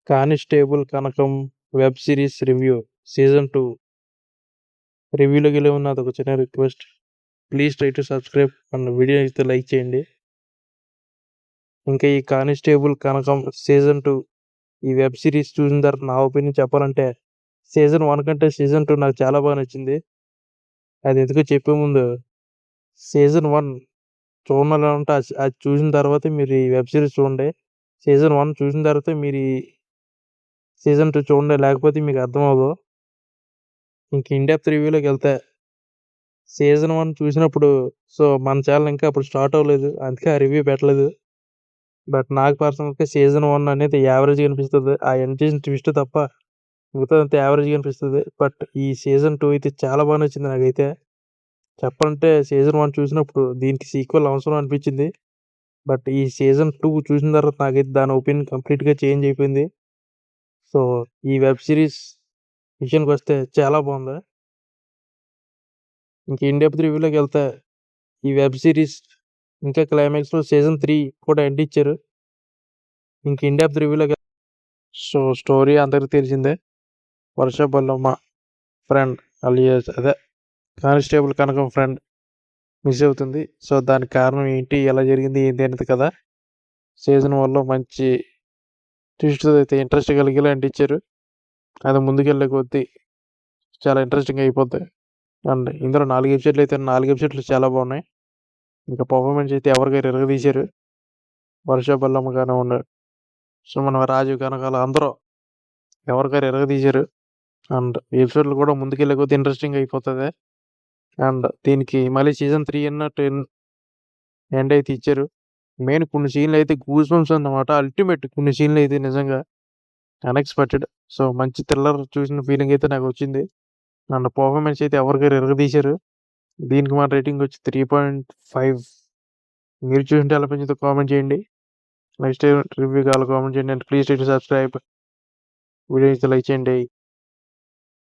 Constable కనకం web series review season 2 రివ్యూలోకి వెళ్ళే ముందు నాదొక చిన్న request. Please try to subscribe and video అయితే లైక్ చేయండి. ఇంకా ఈ కానిస్టేబుల్ కనకం సీజన్ 2 ఈ వెబ్ సిరీస్ చూసిన తర్వాత నా ఒపీనియన్ చెప్పాలంటే సీజన్ 1 కంటే సీజన్ 2 నాకు చాలా బాగా నచ్చింది. అది ఎందుకో చెప్పే ముందు సీజన్ 1 చూడాలంటే అది చూసిన తర్వాత మీరు ఈ వెబ్ సిరీస్ చూడండి. సీజన్ 1 చూసిన తర్వాత మీరు ఈ సీజన్ 2 చూడండి, లేకపోతే మీకు అర్థం అవ్వదు. ఇంక ఇన్ డెప్త్ రివ్యూలోకి వెళ్తే సీజన్ 1 చూసినప్పుడు మన ఛానల్ ఇంకా అప్పుడు స్టార్ట్ అవ్వలేదు, అందుకే ఆ రివ్యూ పెట్టలేదు. బట్ నాకు పర్సనల్గా సీజన్ 1 అనేది యావరేజ్గా అనిపిస్తుంది. ఆ ఎండ్ చేసిన ట్విస్ట్ తప్ప మిగతాదంతా యావరేజ్గా అనిపిస్తుంది. బట్ ఈ సీజన్ 2 అయితే చాలా బాగా నచ్చింది నాకైతే. చెప్పాలంటే సీజన్ 1 చూసినప్పుడు దీనికి సీక్వెల్ అవసరం అనిపించింది. బట్ ఈ సీజన్ 2 చూసిన తర్వాత నాకైతే దాని ఒపీనియన్ కంప్లీట్గా చేంజ్ అయిపోయింది. సో ఈ వెబ్ సిరీస్ విషయానికి వస్తే చాలా బాగుంది. ఇంక ఇన్ డెప్త్ రివ్యూలోకి వెళ్తే ఈ వెబ్ సిరీస్ ఇంకా క్లైమాక్స్లో సీజన్ 3 కూడా ఎండ్ ఇచ్చారు. ఇంక ఇన్ డెప్త్ రివ్యూలోకి స్టోరీ అందరికి తెలిసిందే. వర్ష బల్లమ్మ ఫ్రెండ్ అలియాస్ అదే కానిస్టేబుల్ కనకం ఫ్రెండ్ మిస్ అవుతుంది. సో దానికి కారణం ఏంటి, ఎలా జరిగింది, ఏంటి అనేది కదా. సీజన్ 1లో మంచి ట్విస్ట్ అయితే ఇంట్రెస్ట్ కలిగేలా ఎండ్ ఇచ్చారు. అది ముందుకెళ్ళే కొద్దీ చాలా ఇంట్రెస్టింగ్ అయిపోద్ది. అండ్ ఇందులో 4 ఎపిసోడ్లు అయితే 4 ఎపిసోడ్లు చాలా బాగున్నాయి. ఇంకా పర్ఫార్మెన్స్ అయితే ఎవరికైనా ఎరగదీశారు. వర్ష బల్లమ్మ కానివ్వండి, మన రాజీవ్ కనకాల అందరూ ఎవరికైనా ఎరగదీశారు. అండ్ ఎపిసోడ్లు కూడా ముందుకెళ్ళే కొద్దీ ఇంట్రెస్టింగ్ అయిపోతుంది. అండ్ దీనికి మళ్ళీ సీజన్ 3 అన్నట్టు ఎండ్ అయితే ఇచ్చారు. మెయిన్ కొన్ని సీన్లు అయితే గూస్ బంప్స్ అన్నమాట. అల్టిమేట్ కొన్ని సీన్లు అయితే నిజంగా అన్ఎక్స్పెక్టెడ్. సో మంచి థ్రిల్లర్ చూసిన ఫీలింగ్ అయితే నాకు వచ్చింది. అండ్ పర్ఫార్మెన్స్ అయితే ఎవరికైనా ఎరగదీశారు. దీనికి మన రేటింగ్ వచ్చి 3.5. మీరు చూసింటే ఎలా పెంచుతో కామెంట్ చేయండి. నెక్స్ట్ రివ్యూ కావాలి కామెంట్ చేయండి. And please to subscribe, video అయితే లైక్ చేయండి.